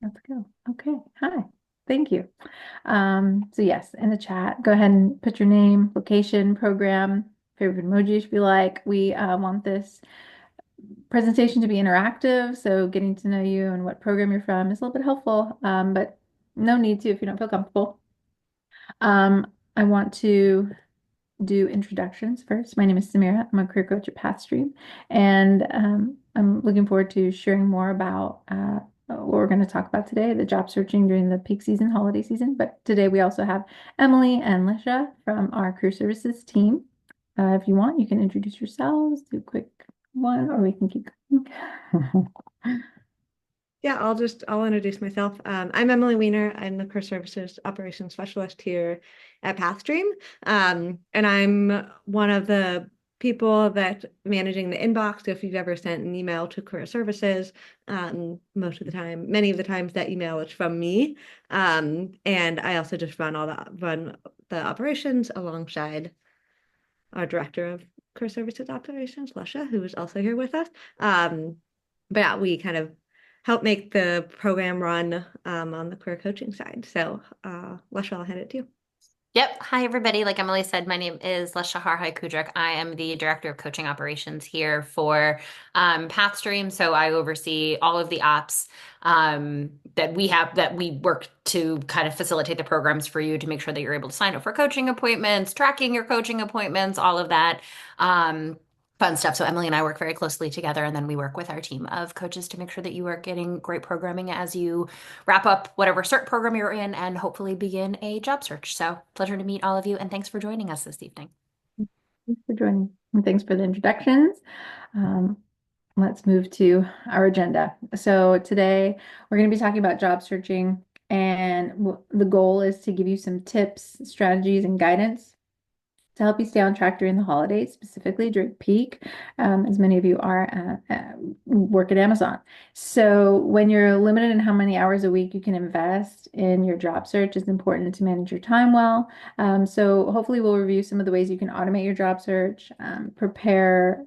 Let's go. Okay. Hi. Thank you. So yes, in the chat, go ahead and put your name, location, program, favorite emojis if you like. We want this presentation to be interactive, so getting to know you and what program you're from is a little bit helpful, but no need to if you don't feel comfortable. I want to do introductions first. My name is Samira. I'm a career coach at Pathstream, and I'm looking forward to sharing more about what we're going to talk about today, the job searching during the peak season, holiday season. But today we also have Emily and Lisha from our career services team. If you want, you can introduce yourselves, do a quick one, or we can keep going. Yeah, I'll introduce myself. I'm Emily Weiner. I'm the Career Services Operations Specialist here at Pathstream. And I'm one of the people that managing the inbox. So if you've ever sent an email to Career Services, most of the time, many of the times that email is from me. And I also just run the operations alongside our director of Career Services Operations, Lesha, who is also here with us. But yeah, we kind of help make the program run on the career coaching side. So, Lesha, I'll hand it to you. Yep. Hi, everybody. Like Emily said, my name is Lesha Harhai-Kudrick. I am the Director of Coaching Operations here for Pathstream. So I oversee all of the ops that we have, that we work to kind of facilitate the programs for you to make sure that you're able to sign up for coaching appointments, tracking your coaching appointments, all of that. Fun stuff. So Emily and I work very closely together, and then we work with our team of coaches to make sure that you are getting great programming as you wrap up whatever CERT program you're in and hopefully begin a job search. So, pleasure to meet all of you, and thanks for joining us this evening. Thanks for joining, and thanks for the introductions. Um, let's move to our agenda. So today we're going to be talking about job searching, and the goal is to give you some tips, strategies, and guidance to help you stay on track during the holidays, specifically during peak, as many of you are work at Amazon. So when you're limited in how many hours a week you can invest in your job search, it's important to manage your time well. So hopefully we'll review some of the ways you can automate your job search, prepare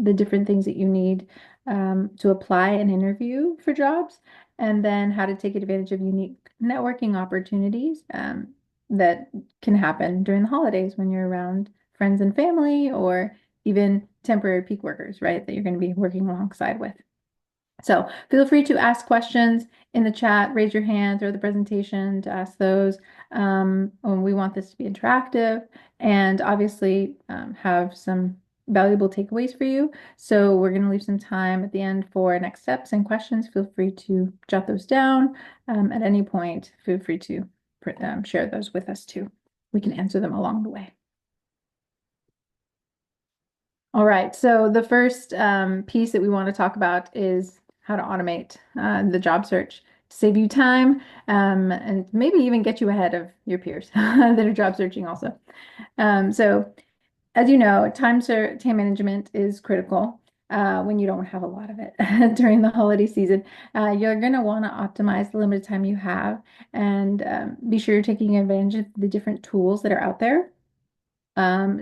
the different things that you need to apply and interview for jobs, and then how to take advantage of unique networking opportunities. That can happen during the holidays when you're around friends and family, or even temporary peak workers, right? That you're going to be working alongside with. So feel free to ask questions in the chat, raise your hand or the presentation to ask those. We want this to be interactive and obviously have some valuable takeaways for you. So we're going to leave some time at the end for next steps and questions. Feel free to jot those down at any point. Feel free to share those with us too. We can answer them along the way. All right, so the first piece that we want to talk about is how to automate the job search to save you time and maybe even get you ahead of your peers that are job searching also. So as you know, time management is critical when you don't have a lot of it during the holiday season. You're going to want to optimize the limited time you have and be sure you're taking advantage of the different tools that are out there,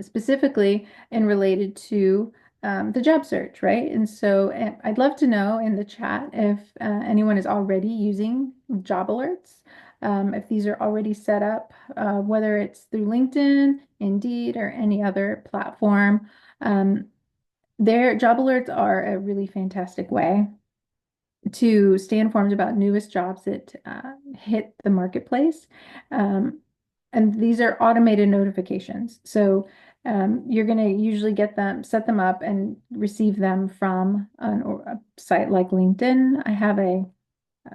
specifically and related to the job search, right? And so I'd love to know in the chat if anyone is already using job alerts, if these are already set up, whether it's through LinkedIn, Indeed, or any other platform. Their job alerts are a really fantastic way to stay informed about newest jobs that hit the marketplace. And these are automated notifications. So you're going to usually set them up and receive them from a site like LinkedIn. I have a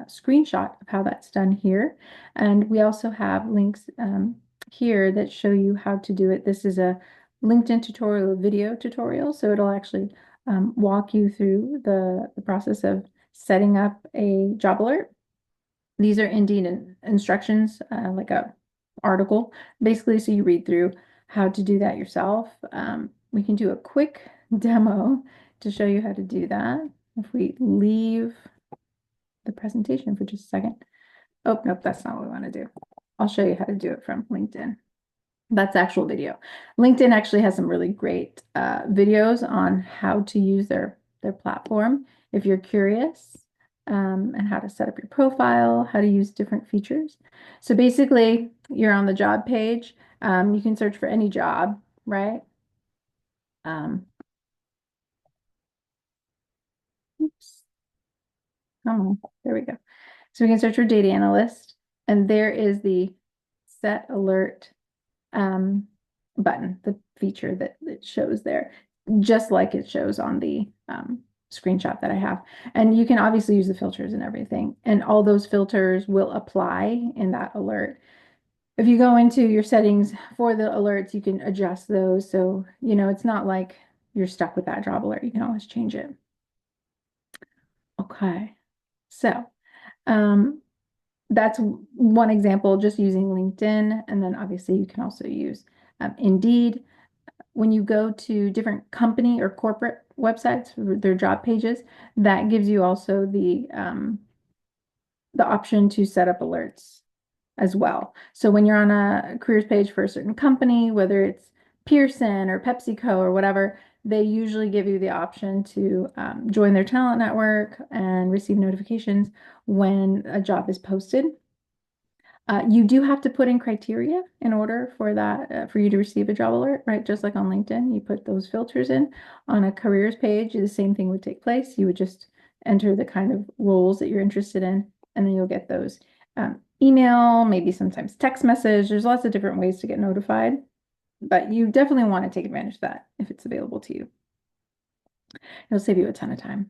screenshot of how that's done here. And we also have links here that show you how to do it. This is a LinkedIn tutorial, a video tutorial. So it'll actually walk you through the process of setting up a job alert. These are Indeed instructions, like a article, basically, so you read through how to do that yourself. We can do a quick demo to show you how to do that. If we leave the presentation for just a second. Oh, nope, that's not what we want to do. I'll show you how to do it from LinkedIn. That's actual video. LinkedIn actually has some really great videos on how to use their platform. If you're curious, and how to set up your profile, how to use different features. So basically, you're on the job page. You can search for any job, right? Um, oops, come on, there we go. So we can search for data analyst, and there is the set alert um, button, the feature that it shows there, just like it shows on the screenshot that I have. And you can obviously use the filters and everything, and all those filters will apply in that alert. If you go into your settings for the alerts, you can adjust those. So, it's not like you're stuck with that job alert. You can always change it. Okay. So, um, that's one example, just using LinkedIn. And then obviously you can also use Indeed. When you go to different company or corporate websites for their job pages, that gives you also the option to set up alerts as well. So when you're on a careers page for a certain company, whether it's Pearson or PepsiCo or whatever, they usually give you the option to join their talent network and receive notifications when a job is posted. You do have to put in criteria in order for that, for you to receive a job alert, right? Just like on LinkedIn, you put those filters in. On a careers page, the same thing would take place. You would just enter the kind of roles that you're interested in, and then you'll get those email, maybe sometimes text message. There's lots of different ways to get notified, but you definitely want to take advantage of that if it's available to you. It'll save you a ton of time.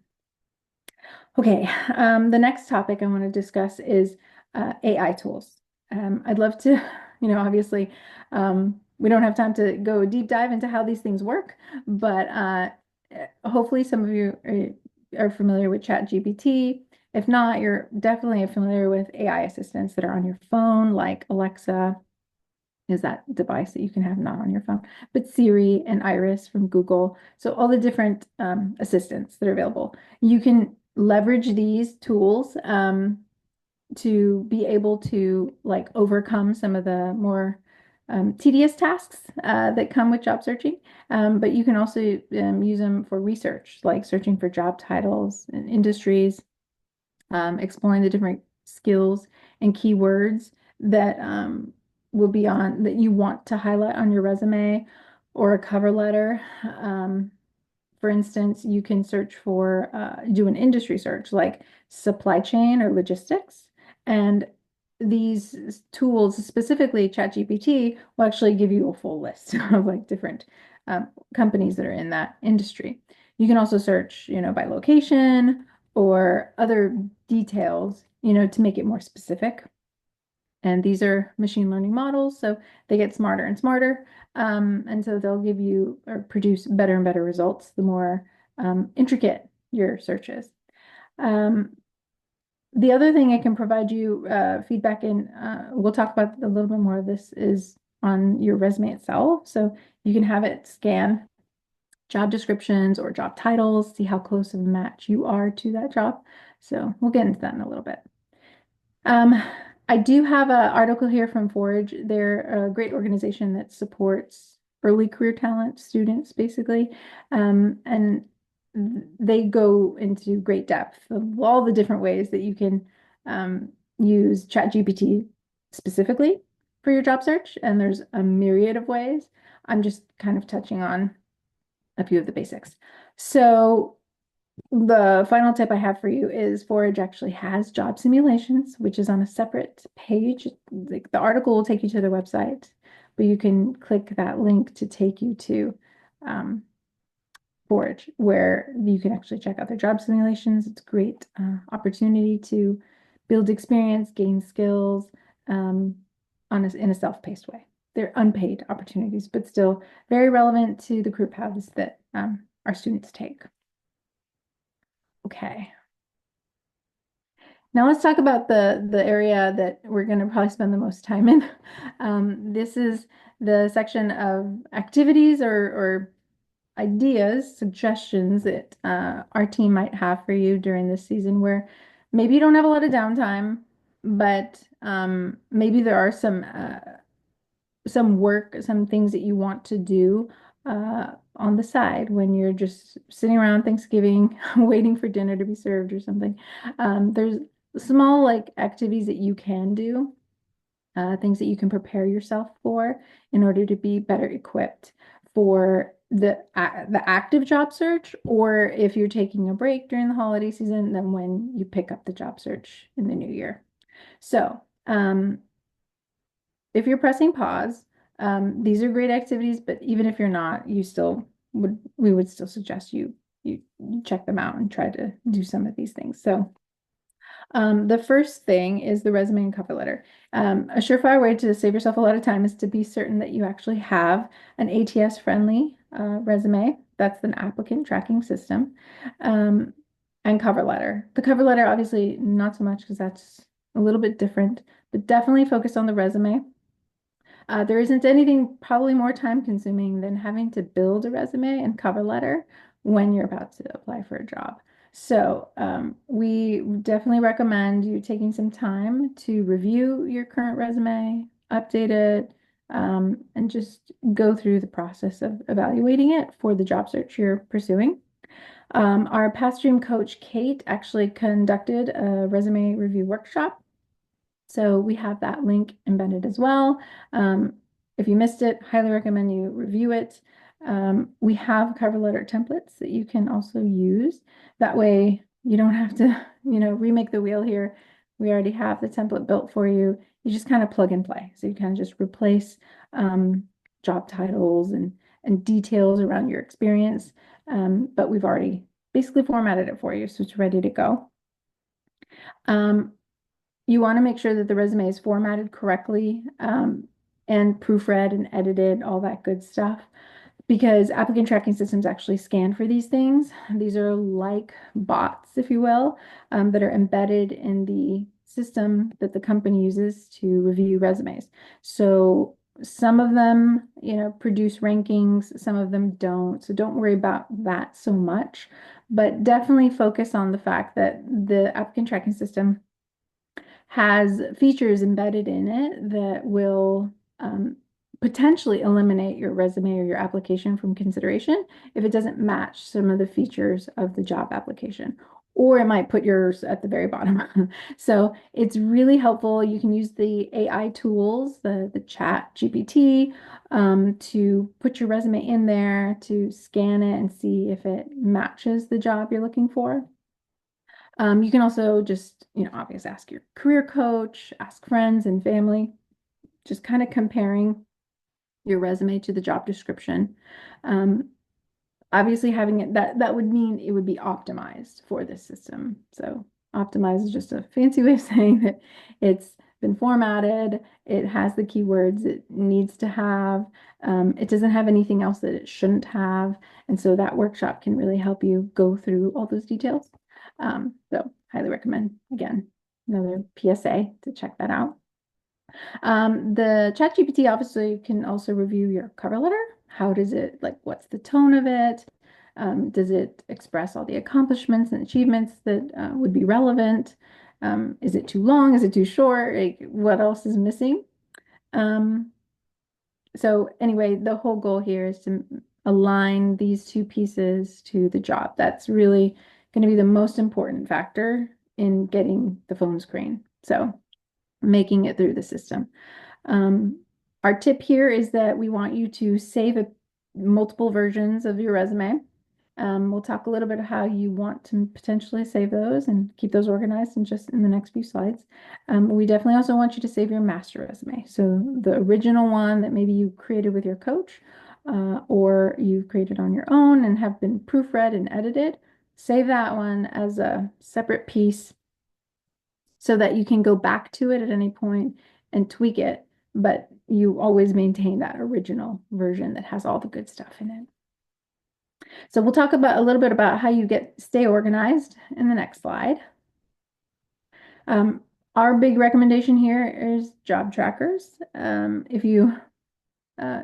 Okay, the next topic I want to discuss is AI tools. I'd love to, obviously, we don't have time to go deep dive into how these things work, but hopefully some of you are familiar with ChatGPT. If not, you're definitely familiar with AI assistants that are on your phone, like Alexa is that device that you can have not on your phone, but Siri and Iris from Google. So all the different assistants that are available. You can leverage these tools to be able to like overcome some of the more tedious tasks that come with job searching. But you can also use them for research, like searching for job titles and industries, exploring the different skills and keywords that will be on that you want to highlight on your resume or a cover letter. For instance, you can search for, do an industry search like supply chain or logistics. And these tools, specifically ChatGPT, will actually give you a full list of like different companies that are in that industry. You can also search, by location or other details, to make it more specific. And these are machine learning models, so they get smarter and smarter. And so they'll give you or produce better and better results the more intricate your search is. The other thing I can provide you feedback in, we'll talk about a little bit more of this, is on your resume itself. So you can have it scan job descriptions or job titles, see how close of a match you are to that job. So we'll get into that in a little bit. Um, I do have an article here from Forge. They're a great organization that supports early career talent students, basically. And they go into great depth of all the different ways that you can use ChatGPT specifically for your job search. And there's a myriad of ways. I'm just kind of touching on a few of the basics. So the final tip I have for you is Forage actually has job simulations, which is on a separate page. Like the article will take you to their website, but you can click that link to take you to Forage, where you can actually check out their job simulations. It's a great opportunity to build experience, gain skills in a self-paced way. They're unpaid opportunities, but still very relevant to the career paths that our students take. Okay. Now let's talk about the area that we're going to probably spend the most time in. This is the section of activities or ideas, suggestions that our team might have for you during this season where maybe you don't have a lot of downtime, but maybe there are some work, some things that you want to do on the side when you're just sitting around Thanksgiving waiting for dinner to be served or something. There's small like activities that you can do, things that you can prepare yourself for in order to be better equipped for the active job search, or if you're taking a break during the holiday season, then when you pick up the job search in the new year. So, if you're pressing pause, these are great activities, but even if you're not, we would still suggest you check them out and try to do some of these things. So the first thing is the resume and cover letter. A surefire way to save yourself a lot of time is to be certain that you actually have an ATS friendly resume. That's an applicant tracking system. And cover letter. The cover letter, obviously, not so much because that's a little bit different, but definitely focus on the resume. There isn't anything probably more time consuming than having to build a resume and cover letter when you're about to apply for a job. So we definitely recommend you taking some time to review your current resume, update it, and just go through the process of evaluating it for the job search you're pursuing. Our past dream coach, Kate, actually conducted a resume review workshop. So we have that link embedded as well. If you missed it, highly recommend you review it. We have cover letter templates that you can also use. That way you don't have to, remake the wheel here. We already have the template built for you. You just kind of plug and play. So you kind of just replace job titles and details around your experience. But we've already basically formatted it for you, so it's ready to go. You want to make sure that the resume is formatted correctly, and proofread and edited, all that good stuff, because applicant tracking systems actually scan for these things. These are like bots, if you will, that are embedded in the system that the company uses to review resumes. So some of them, produce rankings, some of them don't. So don't worry about that so much, but definitely focus on the fact that the applicant tracking system has features embedded in it that will potentially eliminate your resume or your application from consideration if it doesn't match some of the features of the job application, or it might put yours at the very bottom. So it's really helpful. You can use the AI tools, the chat GPT, to put your resume in there, to scan it and see if it matches the job you're looking for. You can also just, obviously ask your career coach, ask friends and family, just kind of comparing your resume to the job description. Obviously having it, that would mean it would be optimized for this system. So optimized is just a fancy way of saying that it's been formatted, it has the keywords it needs to have, it doesn't have anything else that it shouldn't have. And so that workshop can really help you go through all those details. So highly recommend, again, another PSA to check that out. The ChatGPT obviously can also review your cover letter. How does it, like, what's the tone of it? Does it express all the accomplishments and achievements that would be relevant? Is it too long? Is it too short? Like, what else is missing? So anyway, the whole goal here is to align these two pieces to the job. That's really going to be the most important factor in getting the phone screen. So making it through the system. Our tip here is that we want you to save multiple versions of your resume. We'll talk a little bit how you want to potentially save those and keep those organized in the next few slides. We definitely also want you to save your master resume. So the original one that maybe you created with your coach, or you've created on your own and have been proofread and edited, save that one as a separate piece so that you can go back to it at any point and tweak it, but you always maintain that original version that has all the good stuff in it. So we'll talk about a little bit about how you stay organized in the next slide. Our big recommendation here is job trackers. If you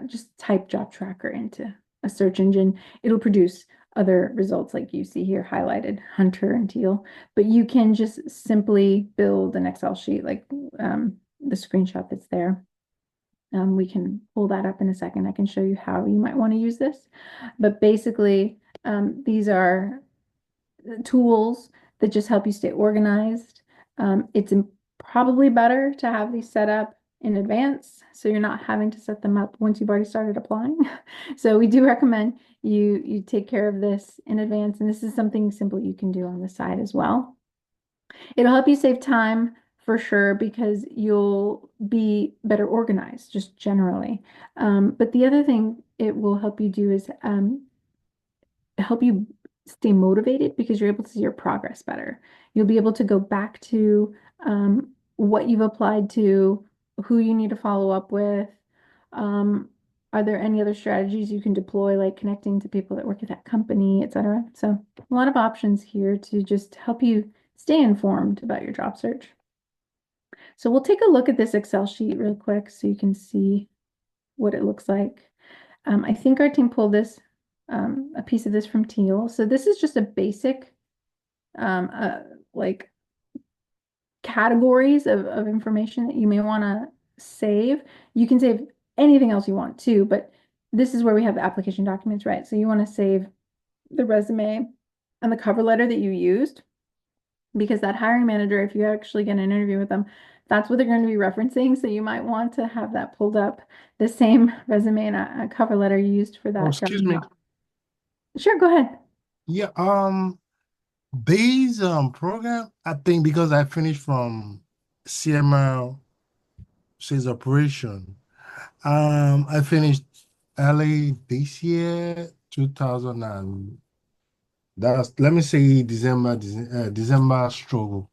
just type job tracker into a search engine, it'll produce other results like you see here highlighted, Hunter and Teal, but you can just simply build an Excel sheet like the screenshot that's there. We can pull that up in a second. I can show you how you might want to use this. But basically, these are tools that just help you stay organized. It's probably better to have these set up in advance so you're not having to set them up once you've already started applying. So we do recommend you take care of this in advance, and this is something simple you can do on the side as well. It'll help you save time for sure because you'll be better organized just generally. But the other thing it will help you do is help you stay motivated because you're able to see your progress better. You'll be able to go back to what you've applied to, who you need to follow up with. Are there any other strategies you can deploy, like connecting to people that work at that company, etc.? So a lot of options here to just help you stay informed about your job search. So we'll take a look at this Excel sheet real quick so you can see what it looks like. I think our team pulled this, a piece of this from Teal. So this is just a basic, like categories of information that you may want to save. You can save anything else you want too, but this is where we have the application documents, right? So you want to save the resume and the cover letter that you used because that hiring manager, if you actually get an interview with them, that's what they're going to be referencing. So you might want to have that pulled up, the same resume and a cover letter you used for Oh, that job. excuse me. Sure, go ahead. Yeah, these program, I think because I finished from CML sales operation. I finished early this year, 2000 and that's let me say December stroke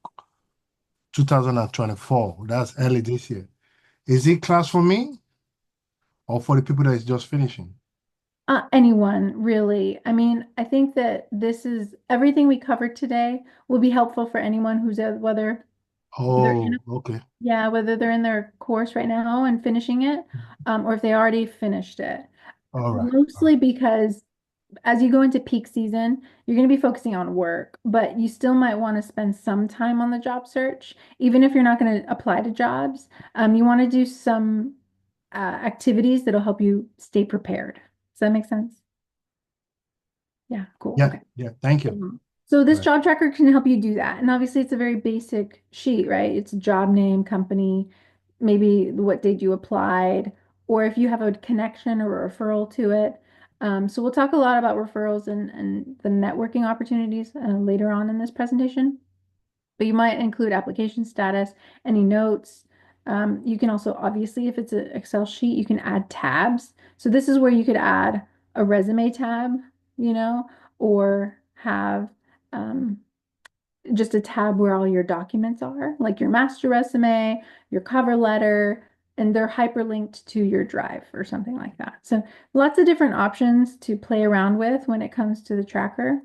2024. That's early this year. Is it class for me or for the people that is just finishing? Anyone, really. I mean, I think that this is everything we covered today will be helpful for anyone who's whether they're in, Oh, okay. yeah, whether they're in their course right now and finishing it, or if they already finished it. All right. Mostly because as you go into peak season, you're going to be focusing on work, but you still might want to spend some time on the job search, even if you're not going to apply to jobs. You want to do some activities that'll help you stay prepared. Does that make sense? Yeah, cool. Yeah, Okay. yeah. Thank you. So this Right. job tracker can help you do that. And obviously it's a very basic sheet, right? It's job name, company, maybe what date you applied, or if you have a connection or a referral to it. So we'll talk a lot about referrals and the networking opportunities later on in this presentation. But you might include application status, any notes. You can also, obviously, if it's an Excel sheet, you can add tabs. So this is where you could add a resume tab, you know, or have just a tab where all your documents are, like your master resume, your cover letter, and they're hyperlinked to your drive or something like that. So lots of different options to play around with when it comes to the tracker.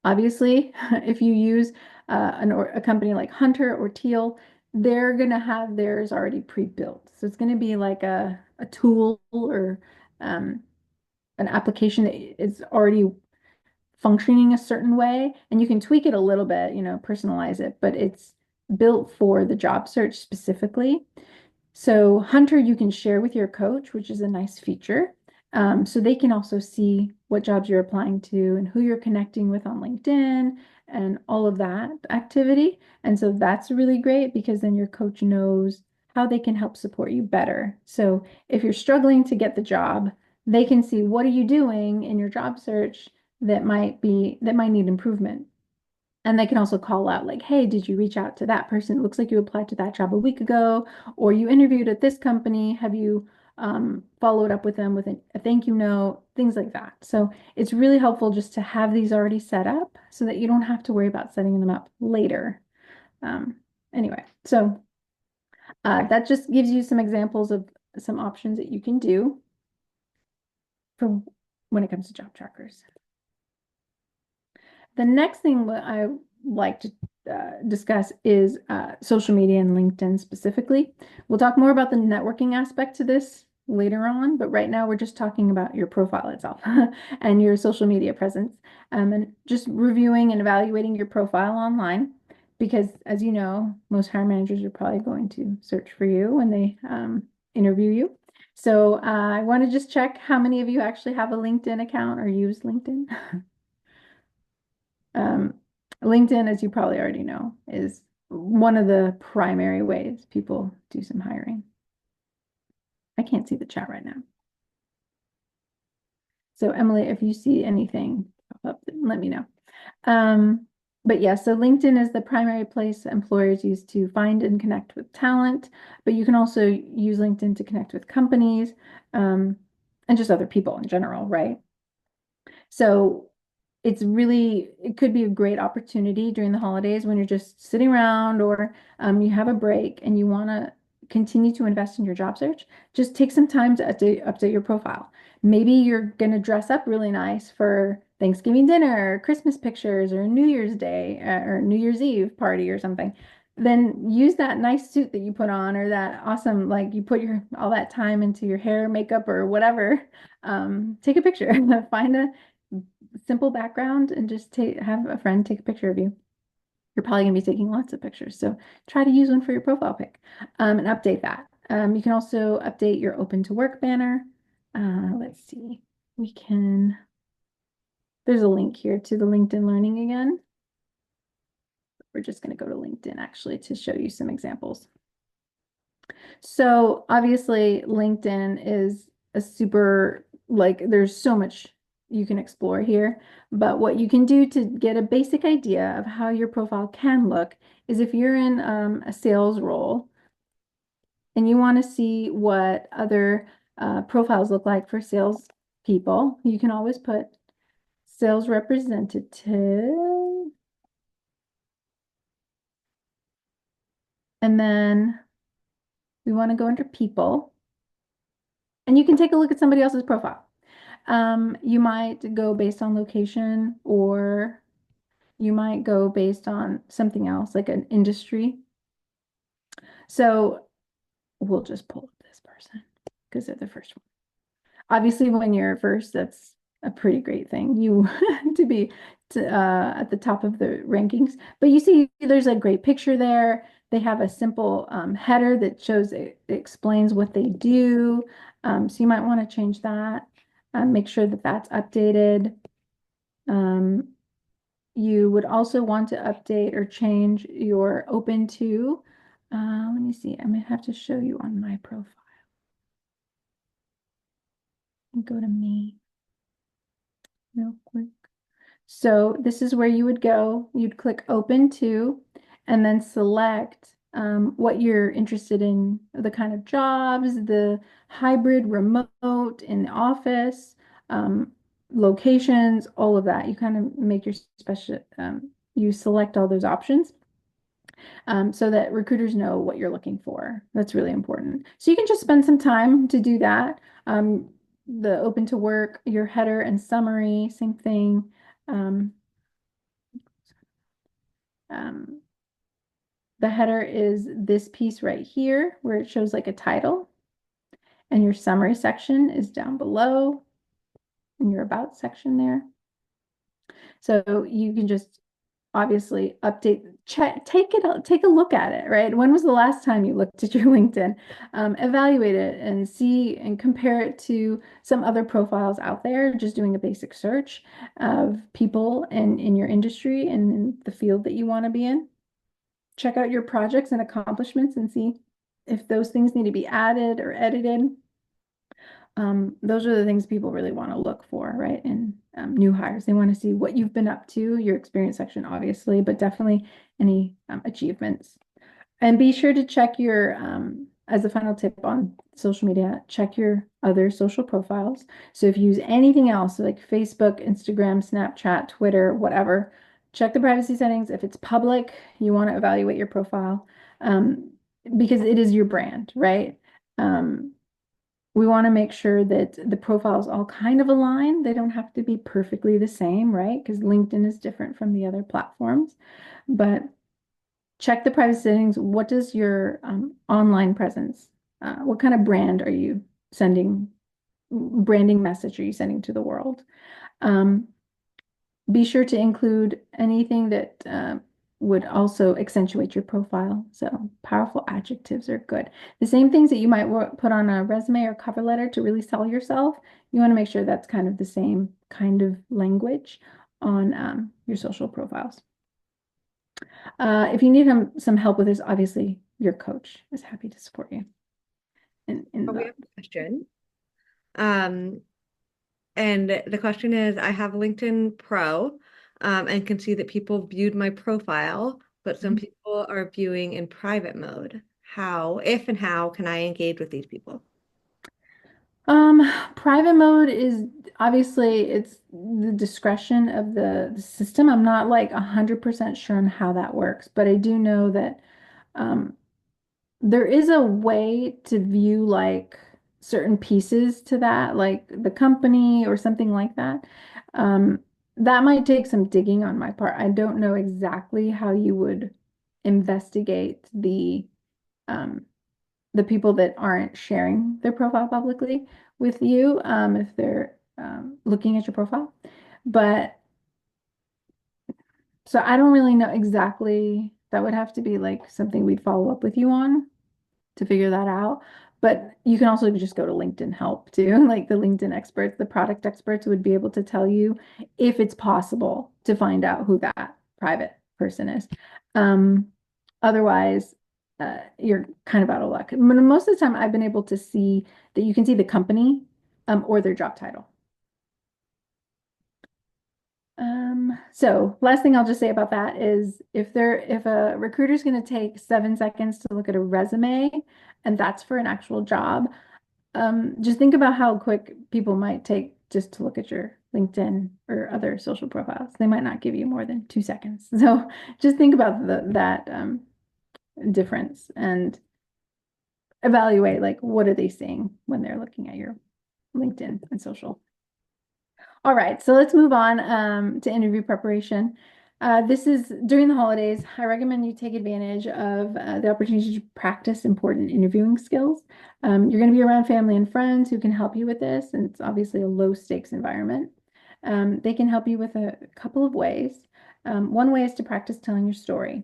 Obviously, if you use a company like Hunter or Teal, they're going to have theirs already pre-built. So it's going to be like a tool or um, an application that is already functioning a certain way, and you can tweak it a little bit, you know, personalize it, but it's built for the job search specifically. So Hunter, you can share with your coach, which is a nice feature. So they can also see what jobs you're applying to and who you're connecting with on LinkedIn and all of that activity. And so that's really great because then your coach knows how they can help support you better. So if you're struggling to get the job, they can see what are you doing in your job search that might need improvement. And they can also call out like, hey, did you reach out to that person? It looks like you applied to that job a week ago, or you interviewed at this company. Have you followed up with them with a thank you note, things like that. So it's really helpful just to have these already set up so that you don't have to worry about setting them up later. Um, anyway, so that just gives you some examples of some options that you can do for when it comes to job trackers. The next thing that I like to discuss is social media and LinkedIn specifically. We'll talk more about the networking aspect to this later on, but right now we're just talking about your profile itself and your social media presence and just reviewing and evaluating your profile online because as you know, most hiring managers are probably going to search for you when they interview you. So I want to just check how many of you actually have a LinkedIn account or use LinkedIn. Um, LinkedIn, as you probably already know, is one of the primary ways people do some hiring. I can't see the chat right now. So Emily, if you see anything pop up, let me know. But yeah, so LinkedIn is the primary place employers use to find and connect with talent, but you can also use LinkedIn to connect with companies, and just other people in general, right? So it could be a great opportunity during the holidays when you're just sitting around or you have a break and you want to continue to invest in your job search. Just take some time to update your profile. Maybe you're going to dress up really nice for Thanksgiving dinner, or Christmas pictures, or New Year's Day or New Year's Eve party or something. Then use that nice suit that you put on or that awesome, like you put your all that time into your hair, makeup, or whatever. Take a picture. Find a simple background and just have a friend take a picture of you. You're probably going to be taking lots of pictures. So try to use one for your profile pic, and update that. You can also update your open to work banner. Let's see. There's a link here to the LinkedIn Learning again. We're just going to go to LinkedIn actually to show you some examples. So obviously LinkedIn is a super, like there's so much you can explore here, but what you can do to get a basic idea of how your profile can look is if you're in a sales role and you want to see what other profiles look like for sales people, you can always put sales representative, and then we want to go under people, and you can take a look at somebody else's profile. You might go based on location, or you might go based on something else, like an industry. So we'll just pull up this person because they're the first one. Obviously, when you're first, that's a pretty great thing. You to be at the top of the rankings. But you see, there's a great picture there. They have a simple header that shows it explains what they do. So you might want to change that. Make sure that that's updated. You would also want to update or change your open to. Let me see. I might have to show you on my profile. Go to me real quick. So this is where you would go. You'd click open to, and then select what you're interested in, the kind of jobs, the hybrid, remote, in the office, locations, all of that. You kind of make your special, you select all those options, so that recruiters know what you're looking for. That's really important. So you can just spend some time to do that. The open to work, your header and summary, same thing. Um, um, the header is this piece right here where it shows like a title, and your summary section is down below in your about section there. So you can just obviously update, check, take a look at it, right? When was the last time you looked at your LinkedIn? Evaluate it and see and compare it to some other profiles out there, just doing a basic search of people in your industry and in the field that you want to be in. Check out your projects and accomplishments and see if those things need to be added or edited. Those are the things people really want to look for, right? In new hires, they want to see what you've been up to, your experience section, obviously, but definitely any achievements. And be sure to check your, as a final tip on social media, check your other social profiles. So if you use anything else like Facebook, Instagram, Snapchat, Twitter, whatever, check the privacy settings. If it's public, you want to evaluate your profile, because it is your brand, right? We want to make sure that the profiles all kind of align. They don't have to be perfectly the same, right? Because LinkedIn is different from the other platforms. But check the privacy settings. What does your online presence, what kind of branding message are you sending to the world? Be sure to include anything that would also accentuate your profile. So powerful adjectives are good. The same things that you might put on a resume or cover letter to really sell yourself, you want to make sure that's kind of the same kind of language on your social profiles. If you need some help with this, obviously your coach is happy to support you. We have a question. And the question is, I have LinkedIn Pro, and can see that people viewed my profile, but some people are viewing in private mode. How, if and how can I engage with these people? Private mode is obviously it's the discretion of the system. I'm not like 100% sure on how that works, but I do know that um, there is a way to view like certain pieces to that, like the company or something like that. Um, that might take some digging on my part. I don't know exactly how you would investigate um, the people that aren't sharing their profile publicly with you, if they're looking at your profile. But so I don't really know exactly. That would have to be like something we'd follow up with you on to figure that out. But you can also just go to LinkedIn help too. Like the LinkedIn experts, the product experts would be able to tell you if it's possible to find out who that private person is. Um, Otherwise, you're kind of out of luck. Most of the time, I've been able to see that you can see the company or their job title. So last thing I'll just say about that is if a recruiter's going to take 7 seconds to look at a resume and that's for an actual job, just think about how quick people might take just to look at your LinkedIn or other social profiles. They might not give you more than 2 seconds. So just think about that difference and evaluate like what are they seeing when they're looking at your LinkedIn and social. All right, so let's move on to interview preparation. This is during the holidays. I recommend you take advantage of the opportunity to practice important interviewing skills. You're going to be around family and friends who can help you with this, and it's obviously a low stakes environment. They can help you with a couple of ways. One way is to practice telling your story.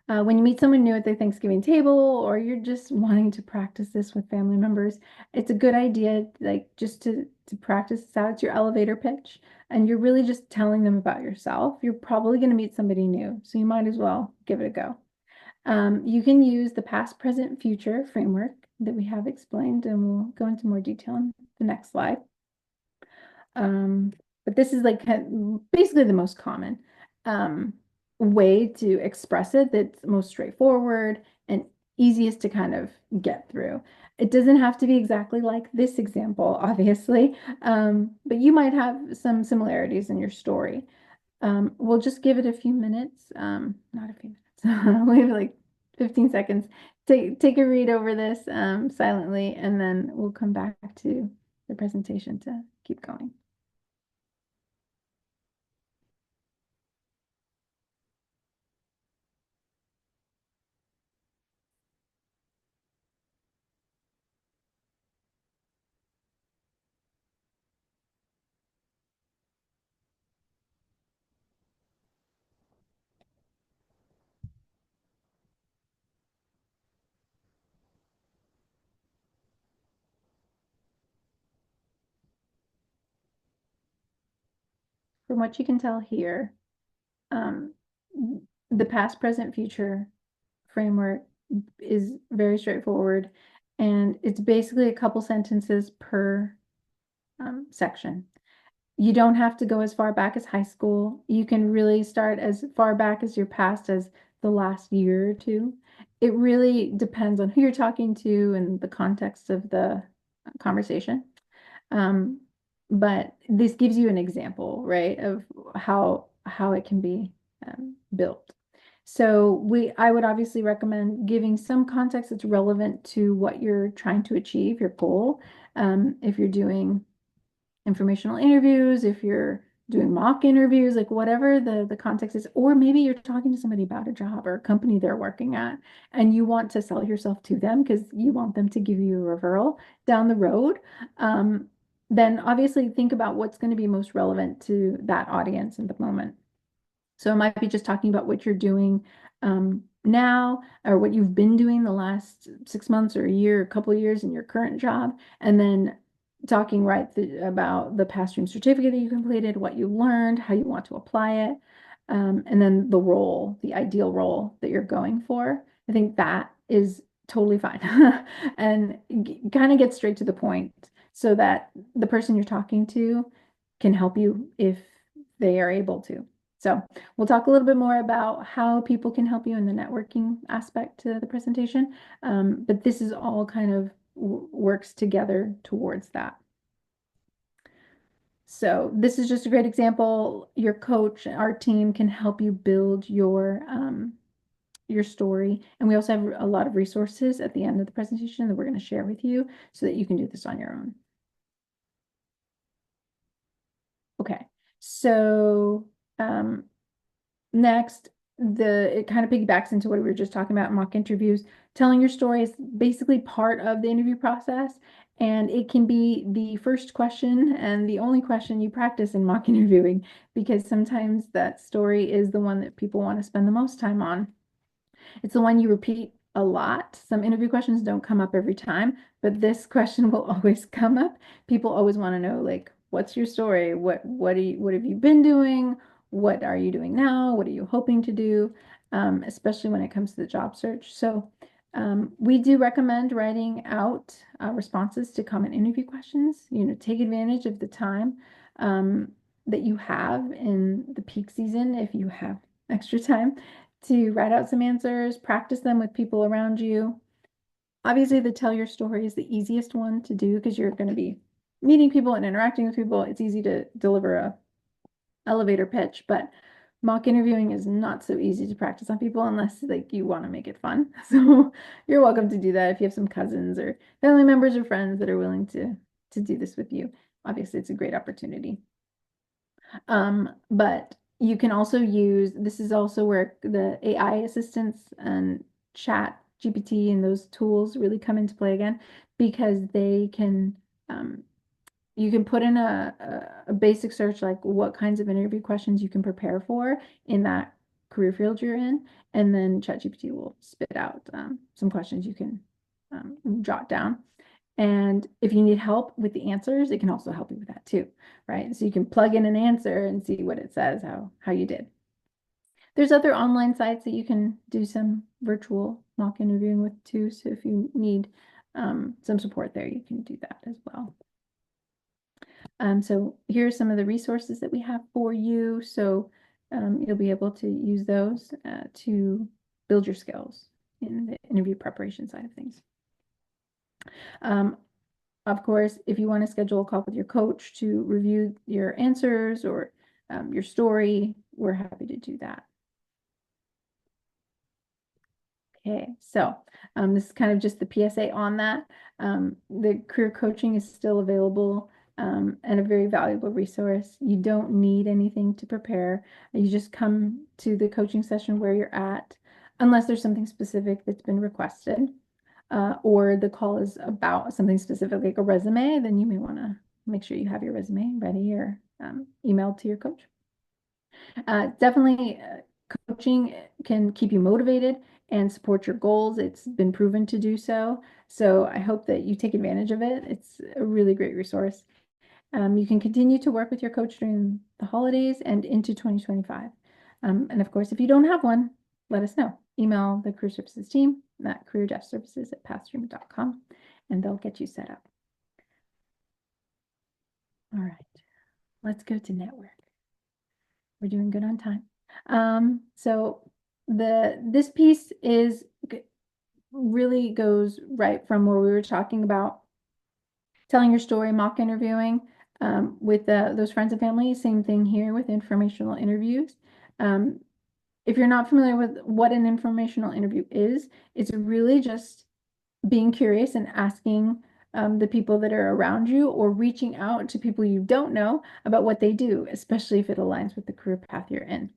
When you meet someone new at the Thanksgiving table, or you're just wanting to practice this with family members, it's a good idea, like just to practice this out. It's your elevator pitch, and you're really just telling them about yourself. You're probably going to meet somebody new, so you might as well give it a go. You can use the past, present, future framework that we have explained, and we'll go into more detail in the next slide. But this is like basically the most common way to express it that's most straightforward and easiest to kind of get through. It doesn't have to be exactly like this example, obviously, but you might have some similarities in your story. We'll just give it a few minutes, not a few minutes, we have like 15 seconds. Take a read over this silently, and then we'll come back to the presentation to keep going. From what you can tell here, um, the past, present, future framework is very straightforward, and it's basically a couple sentences per section. You don't have to go as far back as high school. You can really start as far back as your past as the last year or two. It really depends on who you're talking to and the context of the conversation. Um, but this gives you an example, right, of how it can be built. So I would obviously recommend giving some context that's relevant to what you're trying to achieve, your goal. If you're doing informational interviews, if you're doing mock interviews, like whatever the context is, or maybe you're talking to somebody about a job or a company they're working at, and you want to sell yourself to them because you want them to give you a referral down the road. Then obviously think about what's going to be most relevant to that audience in the moment. So it might be just talking about what you're doing now, or what you've been doing the last 6 months or a year, a couple of years in your current job, and then talking about the past stream certificate that you completed, what you learned, how you want to apply it, and then the role, the ideal role that you're going for. I think that is totally fine and kind of get straight to the point so that the person you're talking to can help you if they are able to. So we'll talk a little bit more about how people can help you in the networking aspect to the presentation. But this is all kind of works together towards that. So this is just a great example. Your coach, our team can help you build your story. And we also have a lot of resources at the end of the presentation that we're going to share with you so that you can do this on your own. Okay, so next, it kind of piggybacks into what we were just talking about, mock interviews. Telling your story is basically part of the interview process, and it can be the first question and the only question you practice in mock interviewing, because sometimes that story is the one that people want to spend the most time on. It's the one you repeat a lot. Some interview questions don't come up every time, but this question will always come up. People always want to know, like, what's your story? What have you been doing? What are you doing now? What are you hoping to do? Especially when it comes to the job search. So we do recommend writing out responses to common interview questions. Take advantage of the time that you have in the peak season if you have extra time to write out some answers, practice them with people around you. Obviously, the tell your story is the easiest one to do because you're going to be meeting people and interacting with people. It's easy to deliver a elevator pitch, but mock interviewing is not so easy to practice on people unless like you want to make it fun. So you're welcome to do that if you have some cousins or family members or friends that are willing to do this with you. Obviously, it's a great opportunity. But you can also use, this is also where the AI assistants and chat GPT and those tools really come into play again, because they can, you can put in a basic search, like what kinds of interview questions you can prepare for in that career field you're in, and then ChatGPT will spit out some questions you can jot down. And if you need help with the answers, it can also help you with that too, right? So you can plug in an answer and see what it says, how you did. There's other online sites that you can do some virtual mock interviewing with too. So if you need some support there, you can do that as well. So here are some of the resources that we have for you. So you'll be able to use those to build your skills in the interview preparation side of things. Of course, if you want to schedule a call with your coach to review your answers or your story, we're happy to do that. Okay, so this is kind of just the PSA on that. The career coaching is still available and a very valuable resource. You don't need anything to prepare. You just come to the coaching session where you're at, unless there's something specific that's been requested. Or the call is about something specific, like a resume, then you may want to make sure you have your resume ready or emailed to your coach. Definitely, coaching can keep you motivated and support your goals. It's been proven to do so. So I hope that you take advantage of it. It's a really great resource. You can continue to work with your coach during the holidays and into 2025. And of course, if you don't have one, let us know. Email the career services team at career-services@pathstream.com and they'll get you set up. All right, let's go to network. We're doing good on time. So this piece really goes right from where we were talking about telling your story, mock interviewing with those friends and family. Same thing here with informational interviews. If you're not familiar with what an informational interview is, it's really just being curious and asking the people that are around you or reaching out to people you don't know about what they do, especially if it aligns with the career path you're in.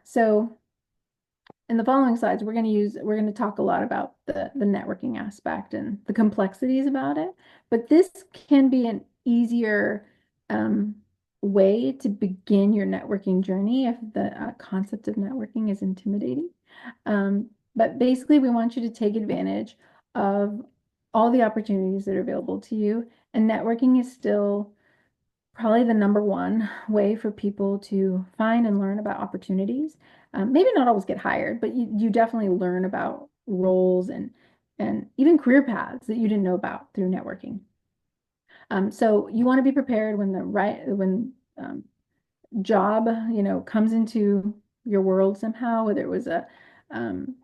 So in the following slides, we're going to talk a lot about the networking aspect and the complexities about it, but this can be an easier way to begin your networking journey if the concept of networking is intimidating. But basically, we want you to take advantage of all the opportunities that are available to you. And networking is still probably the number one way for people to find and learn about opportunities. Maybe not always get hired, but you definitely learn about roles and even career paths that you didn't know about through networking. So you want to be prepared when when job, comes into your world somehow, whether it was um,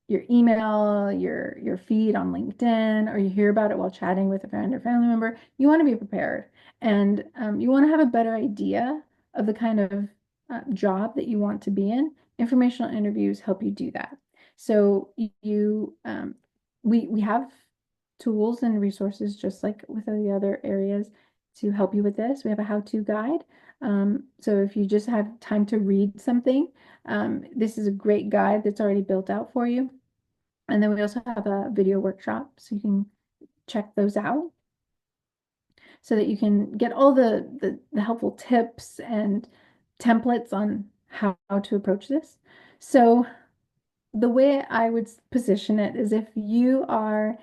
your email, your feed on LinkedIn, or you hear about it while chatting with a friend or family member, you want to be prepared. And you want to have a better idea of the kind of job that you want to be in. Informational interviews help you do that. So we have tools and resources just like with the other areas to help you with this. We have a how-to guide. So if you just have time to read something, this is a great guide that's already built out for you. And then we also have a video workshop, so you can check those out so that you can get all the helpful tips and templates on how to approach this. So the way I would position it is if you are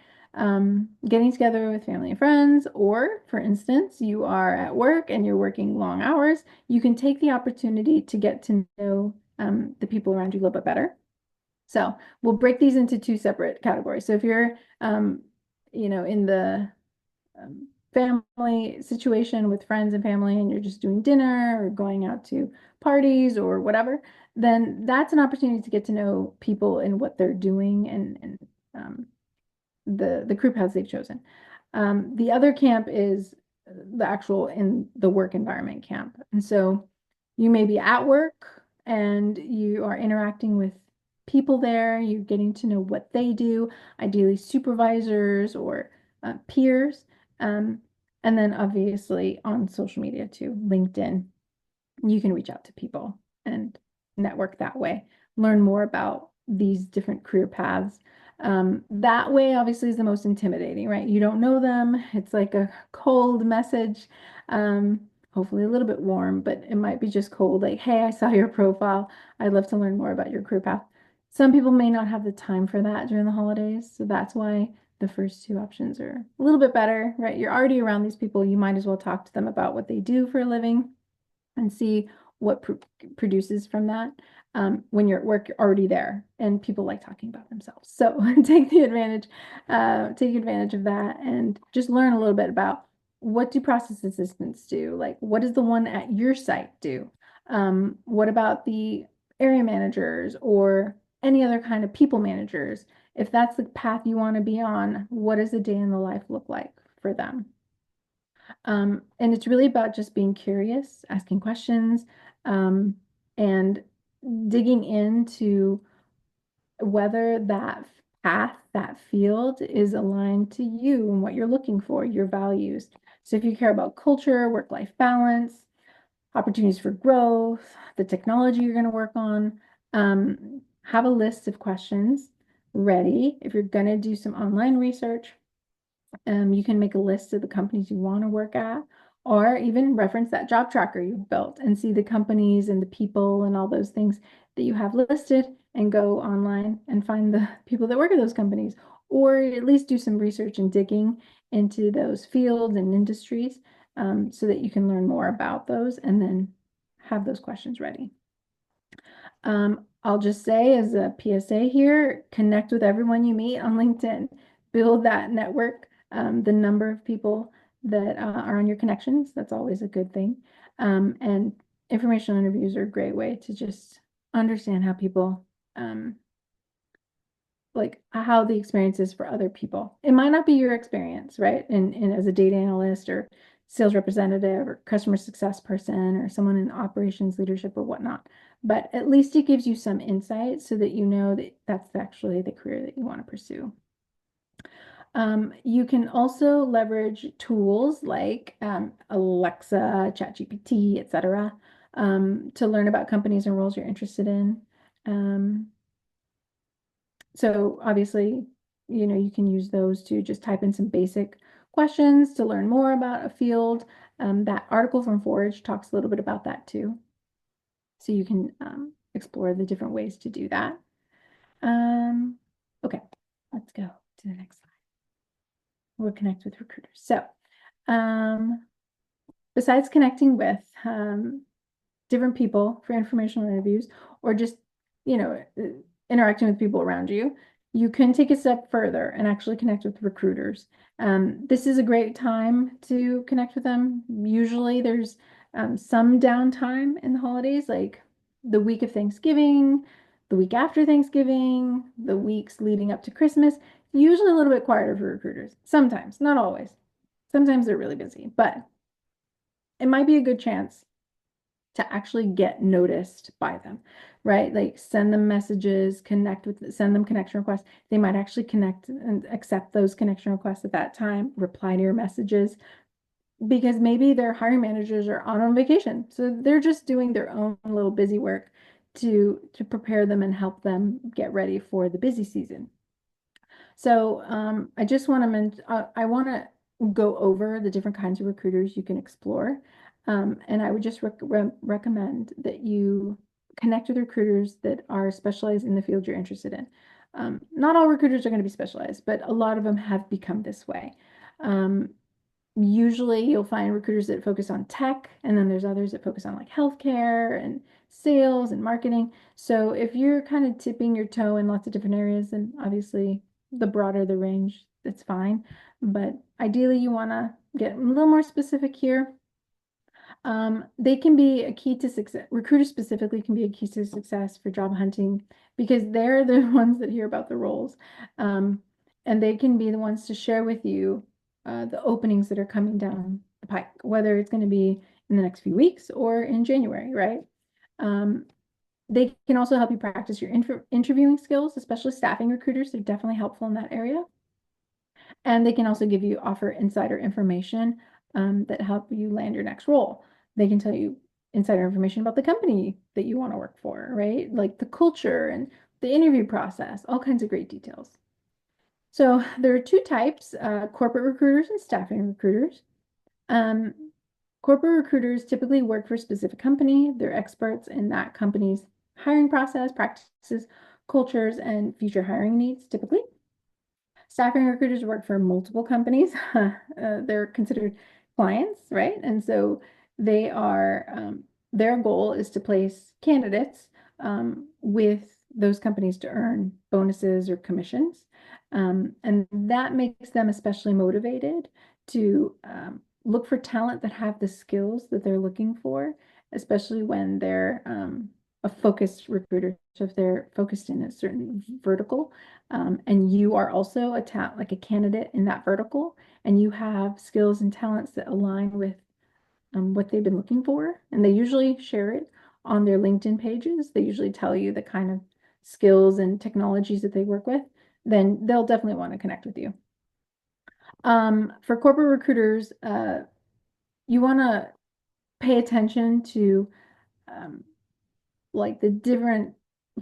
getting together with family and friends, or for instance, you are at work and you're working long hours, you can take the opportunity to get to know the people around you a little bit better. So we'll break these into two separate categories. So if you're, in the family situation with friends and family, and you're just doing dinner or going out to parties or whatever, then that's an opportunity to get to know people and what they're doing and the crew paths they've chosen. The other camp is the actual in the work environment camp. And so you may be at work and you are interacting with people there, you're getting to know what they do, ideally supervisors or peers. Um, and then obviously on social media too, LinkedIn, you can reach out to people and network that way, learn more about these different career paths. That way, obviously, is the most intimidating, right? You don't know them. It's like a cold message, hopefully a little bit warm, but it might be just cold, like, hey, I saw your profile. I'd love to learn more about your career path. Some people may not have the time for that during the holidays, so that's why the first two options are a little bit better, right? You're already around these people. You might as well talk to them about what they do for a living and see what produces from that. When you're at work, you're already there, and people like talking about themselves. So take advantage of that, and just learn a little bit about what do process assistants do? Like, what does the one at your site do? What about the area managers or any other kind of people managers? If that's the path you want to be on, what does a day in the life look like for them? And it's really about just being curious, asking questions, and digging into whether that path, that field is aligned to you and what you're looking for, your values. So if you care about culture, work-life balance, opportunities for growth, the technology you're going to work on, have a list of questions ready. If you're going to do some online research, you can make a list of the companies you want to work at, or even reference that job tracker you've built and see the companies and the people and all those things that you have listed, and go online and find the people that work at those companies, or at least do some research and digging into those fields and industries, so that you can learn more about those and then have those questions ready. I'll just say as a PSA here, connect with everyone you meet on LinkedIn, build that network, the number of people that are on your connections. That's always a good thing. And informational interviews are a great way to just understand how people, like how the experience is for other people. It might not be your experience, right? And as a data analyst or sales representative or customer success person or someone in operations leadership or whatnot, but at least it gives you some insight so that you know that that's actually the career that you want to pursue. You can also leverage tools like Alexa, ChatGPT, etc., to learn about companies and roles you're interested in. So obviously, you can use those to just type in some basic questions to learn more about a field. That article from Forge talks a little bit about that too. So you can explore the different ways to do that. Okay, let's go to the next slide. We'll connect with recruiters. So besides connecting with different people for informational interviews or just, interacting with people around you, you can take a step further and actually connect with recruiters. This is a great time to connect with them. Usually there's some downtime in the holidays, like the week of Thanksgiving, the week after Thanksgiving, the weeks leading up to Christmas. Usually a little bit quieter for recruiters. Sometimes, not always. Sometimes they're really busy, but it might be a good chance to actually get noticed by them, right? Like send them messages, send them connection requests. They might actually connect and accept those connection requests at that time, reply to your messages, because maybe their hiring managers are on vacation. So they're just doing their own little busy work to prepare them and help them get ready for the busy season. So I just want to mention, I want to go over the different kinds of recruiters you can explore. And I would just recommend that you connect with recruiters that are specialized in the field you're interested in. Not all recruiters are going to be specialized, but a lot of them have become this way. Usually you'll find recruiters that focus on tech, and then there's others that focus on like healthcare and sales and marketing. So if you're kind of tipping your toe in lots of different areas, then obviously the broader the range, that's fine. But ideally you want to get a little more specific here. They can be a key to success. Recruiters specifically can be a key to success for job hunting because they're the ones that hear about the roles. And they can be the ones to share with you the openings that are coming down the pike, whether it's going to be in the next few weeks or in January, right? They can also help you practice your interviewing skills, especially staffing recruiters. They're definitely helpful in that area. And they can also offer insider information that help you land your next role. They can tell you insider information about the company that you want to work for, right? Like the culture and the interview process, all kinds of great details. So there are two types, corporate recruiters and staffing recruiters. Um, Corporate recruiters typically work for a specific company. They're experts in that company's hiring process, practices, cultures, and future hiring needs, typically. Staffing recruiters work for multiple companies. They're considered clients, right? And so they are, their goal is to place candidates with those companies to earn bonuses or commissions. And that makes them especially motivated to look for talent that have the skills that they're looking for, especially when they're a focused recruiter. So if they're focused in a certain vertical, and you are also like a candidate in that vertical, and you have skills and talents that align with what they've been looking for, and they usually share it on their LinkedIn pages. They usually tell you the kind of skills and technologies that they work with, then they'll definitely want to connect with you. For corporate recruiters, you want to pay attention to like the different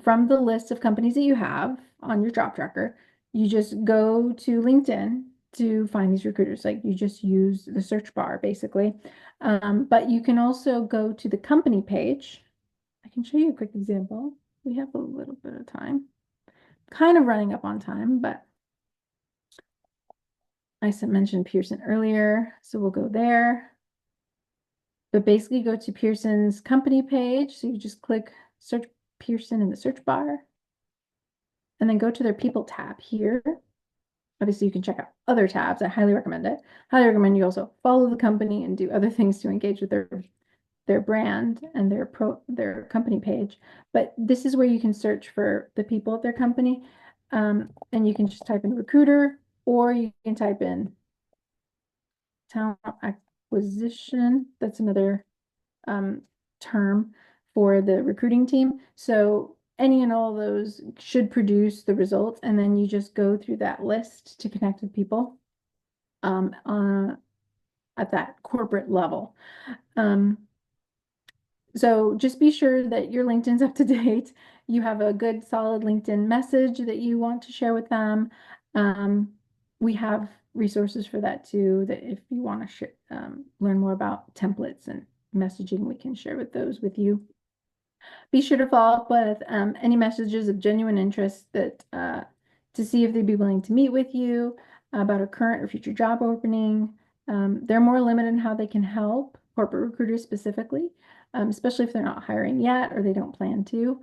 from the list of companies that you have on your job tracker. You just go to LinkedIn to find these recruiters. Like you just use the search bar basically. But you can also go to the company page. I can show you a quick example. We have a little bit of time, kind of running up on time, but I mentioned Pearson earlier, so we'll go there. But basically go to Pearson's company page. So you just click search Pearson in the search bar and then go to their people tab here. Obviously, you can check out other tabs. I highly recommend it. Highly recommend you also follow the company and do other things to engage with their brand and their company page. But this is where you can search for the people at their company. And you can just type in recruiter, or you can type in talent acquisition. That's another term for the recruiting team. So any and all of those should produce the results, and then you just go through that list to connect with people at that corporate level. So just be sure that your LinkedIn's up to date. You have a good, solid LinkedIn message that you want to share with them. We have resources for that too, that if you want to learn more about templates and messaging, we can share with those with you. Be sure to follow up with any messages of genuine interest that to see if they'd be willing to meet with you about a current or future job opening. They're more limited in how they can help corporate recruiters specifically, especially if they're not hiring yet or they don't plan to.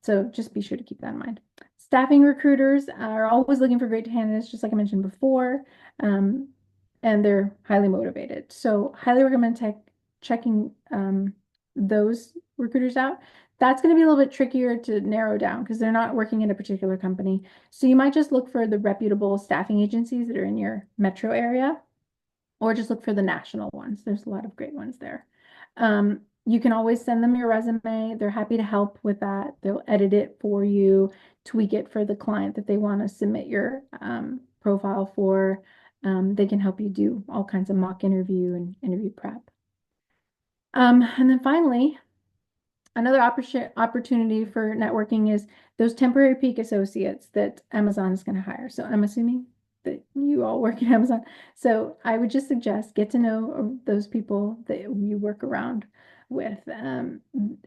So just be sure to keep that in mind. Staffing recruiters are always looking for great candidates, just like I mentioned before, and they're highly motivated. So highly recommend checking those recruiters out. That's going to be a little bit trickier to narrow down because they're not working in a particular company. So you might just look for the reputable staffing agencies that are in your metro area, or just look for the national ones. There's a lot of great ones there. You can always send them your resume. They're happy to help with that. They'll edit it for you, tweak it for the client that they want to submit your profile for. They can help you do all kinds of mock interview and interview prep. And then finally, another opportunity for networking is those temporary peak associates that Amazon is going to hire. So I'm assuming that you all work at Amazon. So I would just suggest get to know those people that you work around with.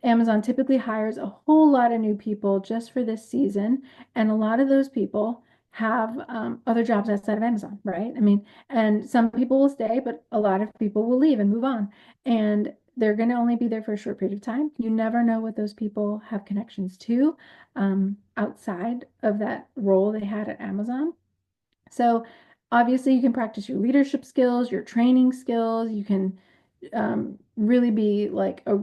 Amazon typically hires a whole lot of new people just for this season, and a lot of those people have other jobs outside of Amazon, right? I mean, and some people will stay, but a lot of people will leave and move on. And they're going to only be there for a short period of time. You never know what those people have connections to outside of that role they had at Amazon. So obviously you can practice your leadership skills, your training skills. You can really be like a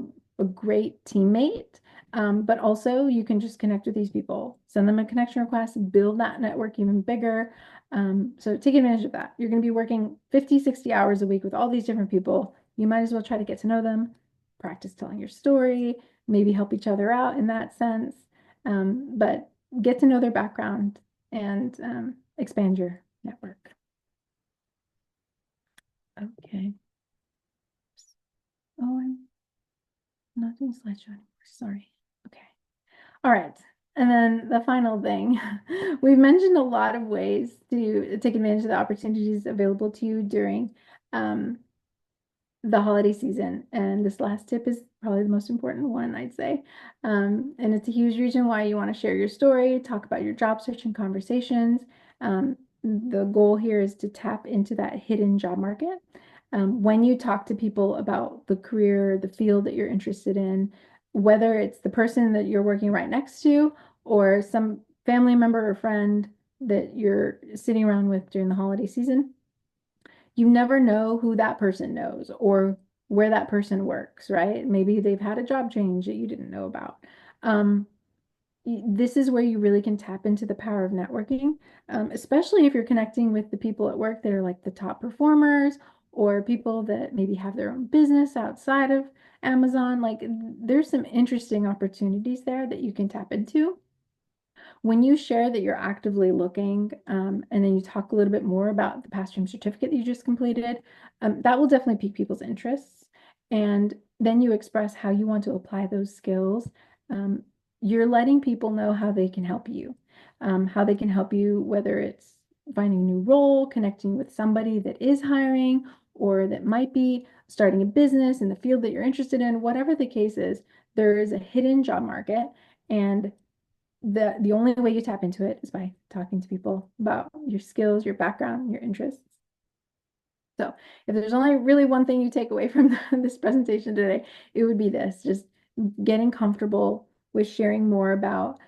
great teammate. But also you can just connect with these people, send them a connection request, build that network even bigger. So take advantage of that. You're going to be working 50, 60 hours a week with all these different people. You might as well try to get to know them, practice telling your story, maybe help each other out in that sense. But get to know their background and expand your network. Okay. Oh, I'm not doing slideshow anymore. Sorry. Okay. All right. And then the final thing, we've mentioned a lot of ways to take advantage of the opportunities available to you during the holiday season. And this last tip is probably the most important one, I'd say. And it's a huge reason why you want to share your story, talk about your job search and conversations. The goal here is to tap into that hidden job market. When you talk to people about the career, the field that you're interested in, whether it's the person that you're working right next to or some family member or friend that you're sitting around with during the holiday season, you never know who that person knows or where that person works, right? Maybe they've had a job change that you didn't know about. This is where you really can tap into the power of networking, especially if you're connecting with the people at work that are like the top performers or people that maybe have their own business outside of Amazon. Like there's some interesting opportunities there that you can tap into. When you share that you're actively looking, and then you talk a little bit more about the past stream certificate that you just completed, that will definitely pique people's interests. And then you express how you want to apply those skills. You're letting people know how they can help you, whether it's finding a new role, connecting with somebody that is hiring, or that might be starting a business in the field that you're interested in. Whatever the case is, there is a hidden job market, and the only way you tap into it is by talking to people about your skills, your background, your interests. So if there's only really one thing you take away from this presentation today, it would be this, just getting comfortable with sharing more about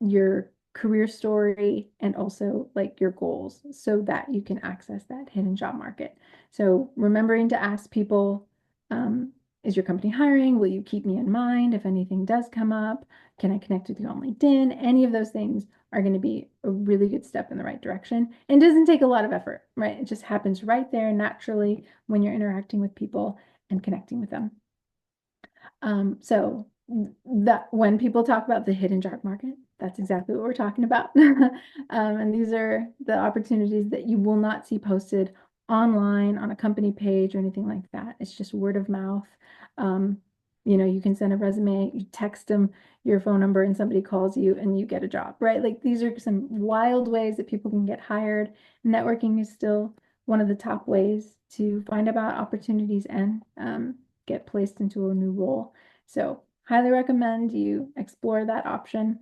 your career story and also like your goals so that you can access that hidden job market. So remembering to ask people, is your company hiring? Will you keep me in mind if anything does come up? Can I connect with you on LinkedIn? Any of those things are going to be a really good step in the right direction. And doesn't take a lot of effort, right? It just happens right there naturally when you're interacting with people and connecting with them. So that when people talk about the hidden job market, that's exactly what we're talking about. And these are the opportunities that you will not see posted online on a company page or anything like that. It's just word of mouth. you can send a resume, you text them your phone number and somebody calls you and you get a job, right? Like these are some wild ways that people can get hired. Networking is still one of the top ways to find about opportunities and get placed into a new role. So highly recommend you explore that option.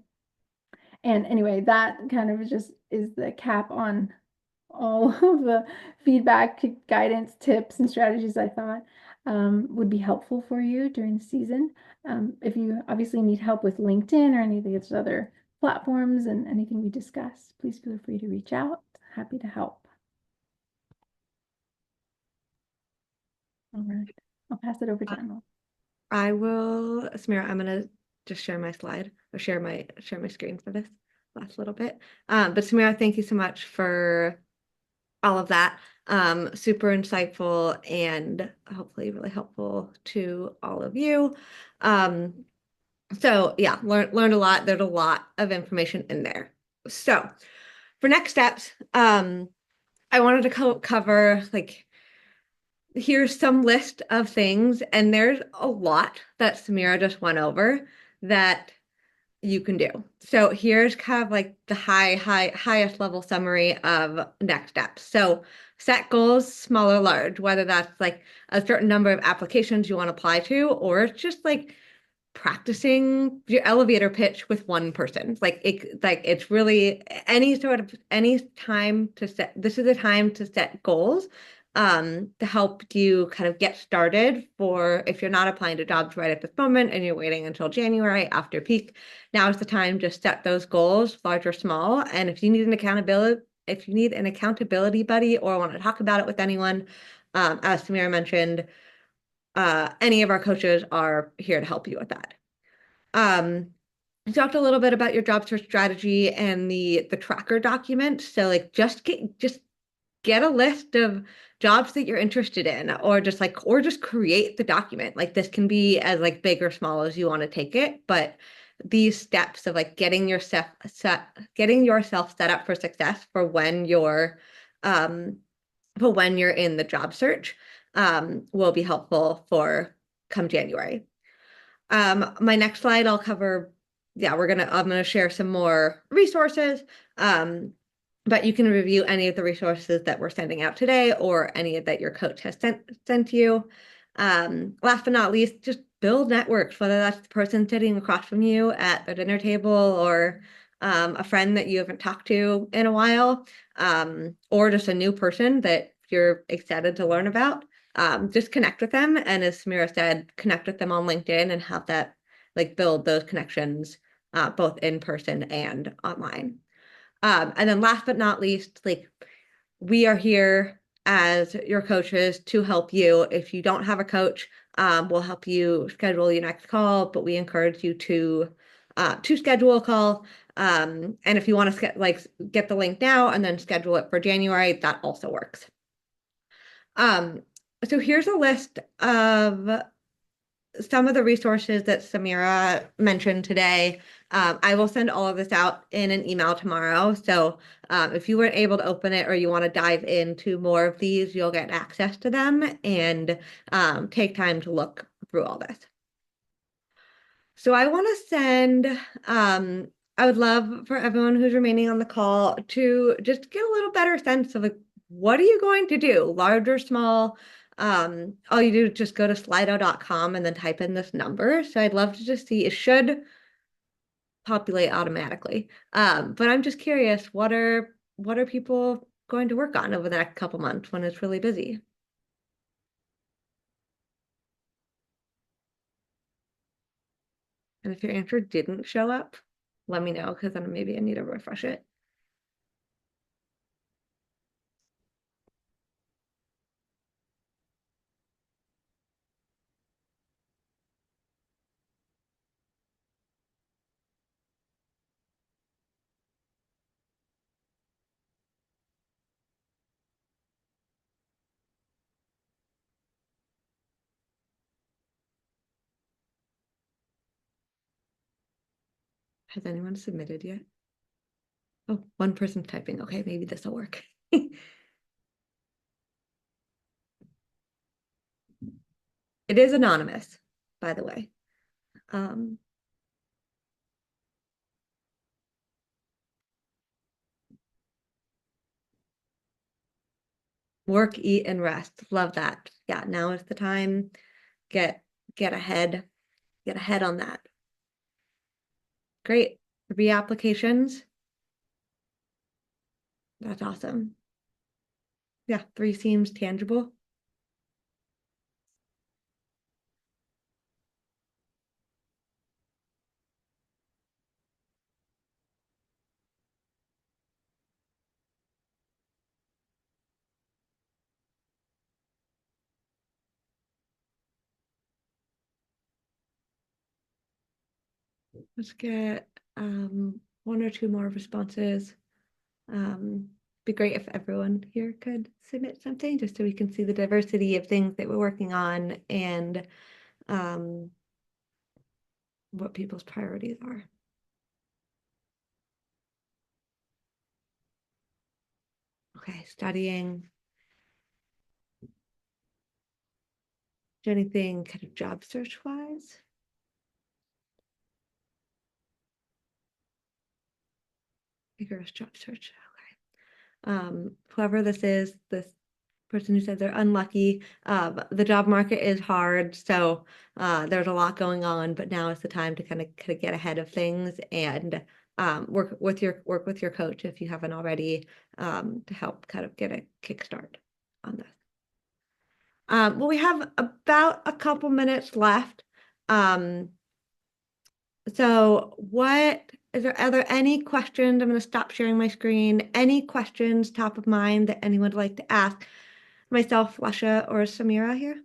And anyway, that kind of just is the cap on all of the feedback, guidance, tips, and strategies I thought would be helpful for you during the season. If you obviously need help with LinkedIn or any of these other platforms and anything we discussed, please feel free to reach out. Happy to help. All right. I'll pass it over to Emma. I will, Samira, I'm gonna just share my slide or share my screen for this last little bit. But Samira, thank you so much for all of that. Super insightful and hopefully really helpful to all of you. So yeah, learned a lot. There's a lot of information in there. So for next steps, I wanted to cover like here's some list of things, and there's a lot that Samira just went over that you can do. So here's kind of like the highest level summary of next steps. So set goals, small or large, whether that's like a certain number of applications you want to apply to, or it's just like practicing your elevator pitch with one person. It's really any time to set, this is a time to set goals to help you kind of get started for if you're not applying to jobs right at this moment and you're waiting until January after peak. Now is the time to set those goals, large or small. And if you need an accountability buddy or want to talk about it with anyone, as Samira mentioned, any of our coaches are here to help you with that. We talked a little bit about your job search strategy and the tracker document. So like just get a list of jobs that you're interested in, or just create the document. Like this can be as like big or small as you want to take it, but these steps of like getting yourself set up for success for when you're in the job search will be helpful for come January. My next slide, I'll cover, yeah, I'm gonna share some more resources. But you can review any of the resources that we're sending out today or any that your coach has sent you. Last but not least, just build networks, whether that's the person sitting across from you at the dinner table or a friend that you haven't talked to in a while, or just a new person that you're excited to learn about. Just connect with them. And as Samira said, connect with them on LinkedIn and have that like build those connections both in person and online. And then last but not least, like we are here as your coaches to help you. If you don't have a coach, we'll help you schedule your next call, but we encourage you to schedule a call. And if you want to get the link now and then schedule it for January, that also works. So here's a list of some of the resources that Samira mentioned today. I will send all of this out in an email tomorrow. So if you weren't able to open it or you want to dive into more of these, you'll get access to them and take time to look through all this. So I want to I would love for everyone who's remaining on the call to just get a little better sense of like, what are you going to do, large or small? All you do is just go to slido.com and then type in this number. So I'd love to just see, it should populate automatically. But I'm just curious, what are people going to work on over the next couple months when it's really busy? And if your answer didn't show up, let me know because then maybe I need to refresh it. Has anyone submitted yet? Oh, one person's typing. Okay, maybe this will work. It is anonymous. by the way. Um, Work, eat, and rest. Love that. Yeah, now is the time. Get get ahead, get ahead on that. Great. Reapplications. That's awesome. Yeah, 3 seems tangible. Let's get 1 or 2 more responses. Be great if everyone here could submit something just so we can see the diversity of things that we're working on and um, what people's priorities are. Okay, studying. Anything kind of job search wise? Vigorous job search. Whoever this is, this person who said they're unlucky, the job market is hard, so there's a lot going on, but now is the time to kind of get ahead of things and work with your coach if you haven't already, to help kind of get a kickstart on this. Well, we have about a couple minutes left. So are there any questions? I'm going to stop sharing my screen. Any questions top of mind that anyone would like to ask myself, Lesha, or Samira here?